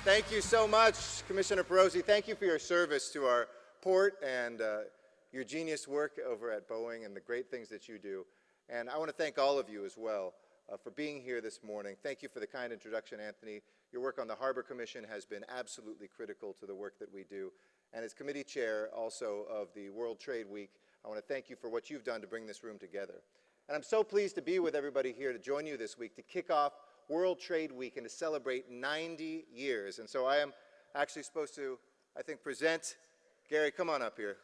Thank you so much, Commissioner Perosi. Thank you for your service to our port and your genius work over at Boeing and the great things that you do. And I want to thank all of you as well for being here this morning. Thank you for the kind introduction, Anthony. Your work on the Harbor Commission has been absolutely critical to the work that we do. And as committee chair also of the World Trade Week, I want to thank you for what you've done to bring this room together. And I'm so pleased to be with everybody here to join you this week to kick off World Trade Week and to celebrate 90 years. And so I am actually supposed to, I think, present, Gary, come on up here,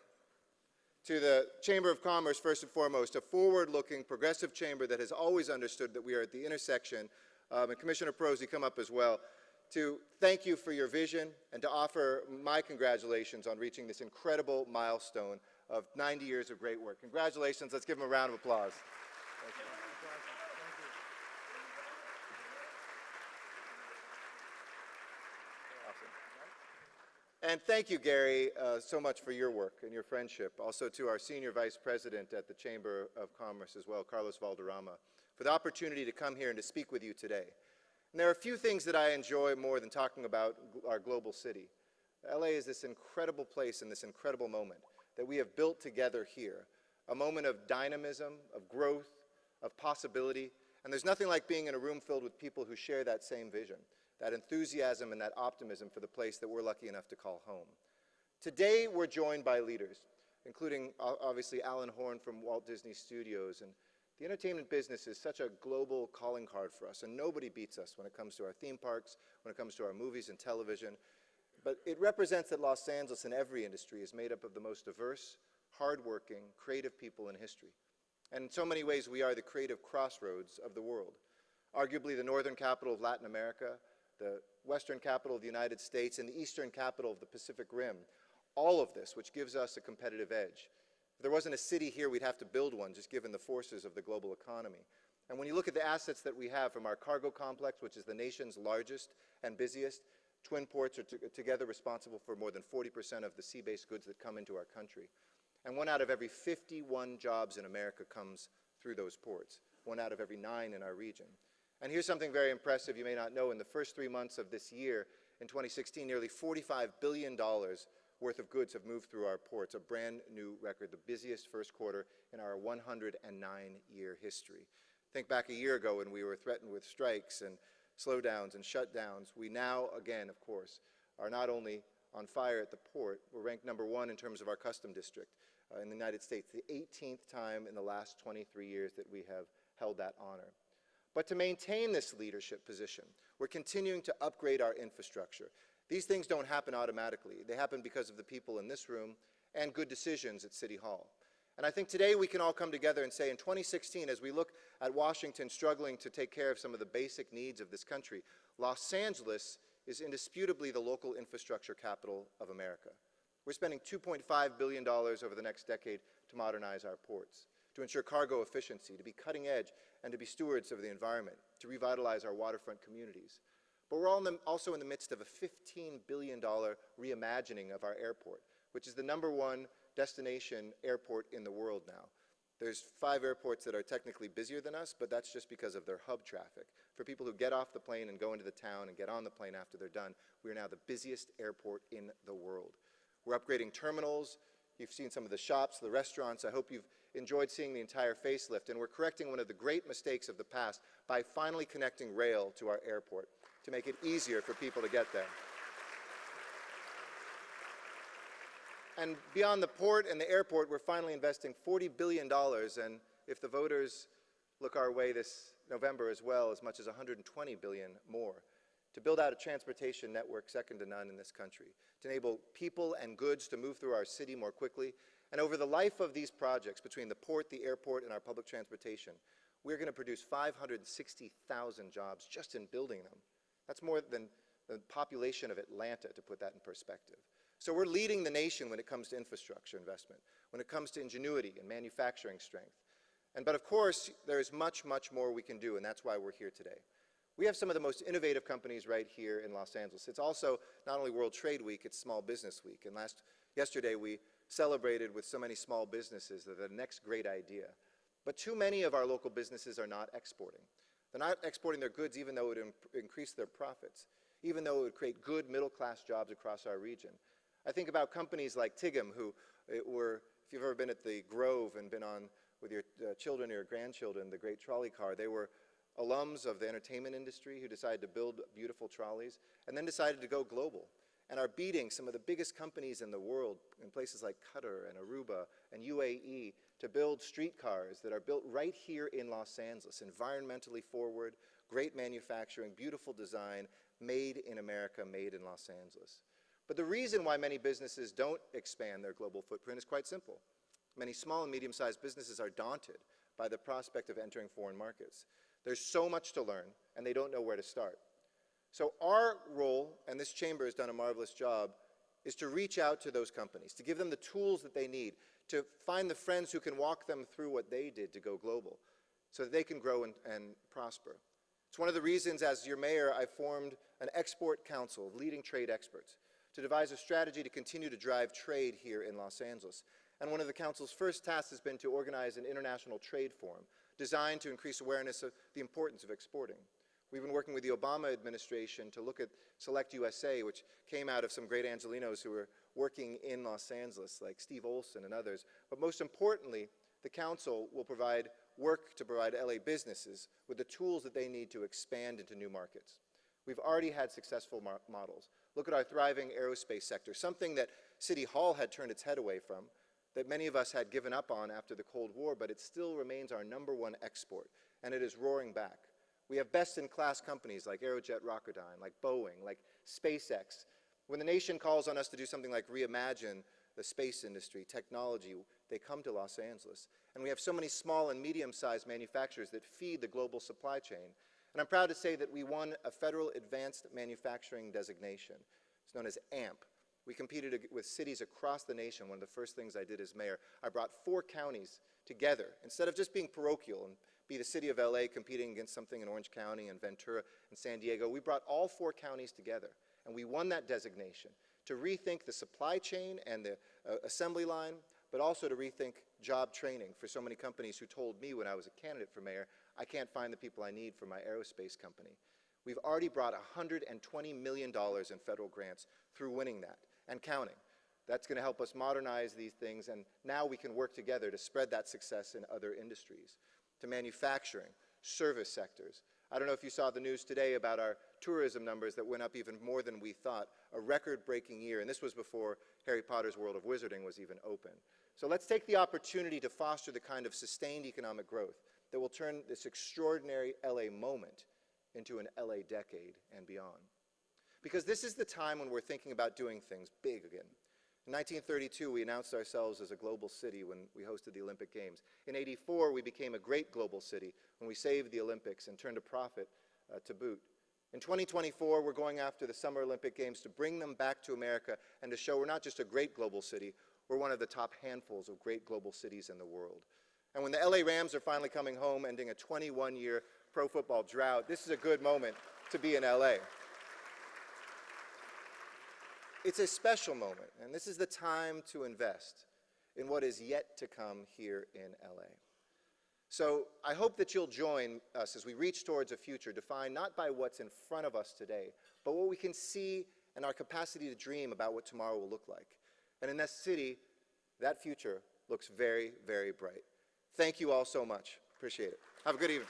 to the Chamber of Commerce, first and foremost, a forward-looking, progressive chamber that has always understood that we are at the intersection, and Commissioner Perosi, come up as well, to thank you for your vision and to offer my congratulations on reaching this incredible milestone of 90 years of great work. Congratulations. Let's give them a round of applause. Thank you. Awesome. And thank you, Gary, so much for your work and your friendship. Also to our Senior Vice President at the Chamber of Commerce as well, Carlos Valderrama, for the opportunity to come here and to speak with you today. And there are a few things that I enjoy more than talking about our global city. LA is this incredible place and this incredible moment that we have built together here, a moment of dynamism, of growth, of possibility, and there's nothing like being in a room filled with people who share that same vision, that enthusiasm and that optimism for the place that we're lucky enough to call home. Today, we're joined by leaders, including obviously Alan Horn from Walt Disney Studios, and the entertainment business is such a global calling card for us, and nobody beats us when it comes to our theme parks, when it comes to our movies and television. But it represents that Los Angeles in every industry is made up of the most diverse, hardworking, creative people in history. And in so many ways, we are the creative crossroads of the world. Arguably the northern capital of Latin America, the western capital of the United States, and the eastern capital of the Pacific Rim. All of this, which gives us a competitive edge. If there wasn't a city here, we'd have to build one, just given the forces of the global economy. And when you look at the assets that we have from our cargo complex, which is the nation's largest and busiest, twin ports are together responsible for more than 40% of the sea-based goods that come into our country. And 1 out of every 51 jobs in America comes through those ports, 1 out of every 9 in our region. And here's something very impressive you may not know. In the first 3 months of this year, in 2016, nearly $45 billion worth of goods have moved through our ports, a brand new record, the busiest first quarter in our 109-year history. Think back a year ago when we were threatened with strikes and slowdowns and shutdowns. We now, again, of course, are not only on fire at the port, we're ranked #1 in terms of our custom district in the United States, the 18th time in the last 23 years that we have held that honor. But to maintain this leadership position, we're continuing to upgrade our infrastructure. These things don't happen automatically. They happen because of the people in this room and good decisions at City Hall. And I think today we can all come together and say in 2016, as we look at Washington struggling to take care of some of the basic needs of this country, Los Angeles is indisputably the local infrastructure capital of America. We're spending $2.5 billion over the next decade to modernize our ports, to ensure cargo efficiency, to be cutting edge, and to be stewards of the environment, to revitalize our waterfront communities. But we're also in the midst of a $15 billion reimagining of our airport, which is the #1 destination airport in the world now. There's 5 airports that are technically busier than us, but that's just because of their hub traffic. For people who get off the plane and go into the town and get on the plane after they're done, we are now the busiest airport in the world. We're upgrading terminals. You've seen some of the shops, the restaurants. I hope you've enjoyed seeing the entire facelift. And we're correcting one of the great mistakes of the past by finally connecting rail to our airport to make it easier for people to get there. And beyond the port and the airport, we're finally investing $40 billion, and if the voters look our way this November as well, as much as $120 billion more, to build out a transportation network second to none in this country, to enable people and goods to move through our city more quickly. And over the life of these projects, between the port, the airport, and our public transportation, we're going to produce 560,000 jobs just in building them. That's more than the population of Atlanta, to put that in perspective. So we're leading the nation when it comes to infrastructure investment, when it comes to ingenuity and manufacturing strength. But of course, there is much, much more we can do, and that's why we're here today. We have some of the most innovative companies right here in Los Angeles. It's also not only World Trade Week, it's Small Business Week. And yesterday we celebrated with so many small businesses that the next great idea. But too many of our local businesses are not exporting. They're not exporting their goods even though it would increase their profits. even though it would create good middle-class jobs across our region. I think about companies like Tigum, who were, if you've ever been at the Grove and been on with your children or your grandchildren, the great trolley car, they were alums of the entertainment industry who decided to build beautiful trolleys and then decided to go global and are beating some of the biggest companies in the world in places like Qatar and Aruba and UAE to build streetcars that are built right here in Los Angeles, environmentally forward, great manufacturing, beautiful design, made in America, made in Los Angeles. But the reason why many businesses don't expand their global footprint is quite simple. Many small and medium-sized businesses are daunted by the prospect of entering foreign markets. There's so much to learn, and they don't know where to start. So our role, and this chamber has done a marvelous job, is to reach out to those companies, to give them the tools that they need, to find the friends who can walk them through what they did to go global, so that they can grow and prosper. It's one of the reasons, as your mayor, I formed an export council of leading trade experts to devise a strategy to continue to drive trade here in Los Angeles. And one of the council's first tasks has been to organize an international trade forum designed to increase awareness of the importance of exporting. We've been working with the Obama administration to look at Select USA, which came out of some great Angelenos who were working in Los Angeles, like Steve Olson and others. But most importantly, the council will provide work to provide LA businesses with the tools that they need to expand into new markets. We've already had successful models. Look at our thriving aerospace sector, something that City Hall had turned its head away from, that many of us had given up on after the Cold War, but it still remains our #1 export, and it is roaring back. We have best-in-class companies like Aerojet Rocketdyne, like Boeing, like SpaceX. When the nation calls on us to do something like reimagine the space industry, technology, they come to Los Angeles. And we have so many small and medium-sized manufacturers that feed the global supply chain. And I'm proud to say that we won a federal advanced manufacturing designation. It's known as AMP. We competed with cities across the nation. One of the first things I did as mayor, I brought 4 counties together. Instead of just being parochial and be the city of LA competing against something in Orange County and Ventura and San Diego, we brought all 4 counties together. And we won that designation to rethink the supply chain and the assembly line, but also to rethink job training for so many companies who told me when I was a candidate for mayor, I can't find the people I need for my aerospace company. We've already brought $120 million in federal grants through winning that and counting. That's going to help us modernize these things, and now we can work together to spread that success in other industries, to manufacturing, service sectors. I don't know if you saw the news today about our tourism numbers that went up even more than we thought, a record-breaking year, and this was before Harry Potter's World of Wizarding was even open. So let's take the opportunity to foster the kind of sustained economic growth that will turn this extraordinary LA moment into an LA decade and beyond. Because this is the time when we're thinking about doing things big again. In 1932, we announced ourselves as a global city when we hosted the Olympic Games. In '84, we became a great global city when we saved the Olympics and turned a profit to boot. In 2024, we're going after the Summer Olympic Games to bring them back to America and to show we're not just a great global city, we're one of the top handfuls of great global cities in the world. And when the LA Rams are finally coming home, ending a 21-year pro football drought, this is a good moment to be in LA. It's a special moment, and this is the time to invest in what is yet to come here in LA. So I hope that you'll join us as we reach towards a future defined not by what's in front of us today, but what we can see and our capacity to dream about what tomorrow will look like. And in this city, that future looks very, very bright. Thank you all so much. Appreciate it. Have a good evening.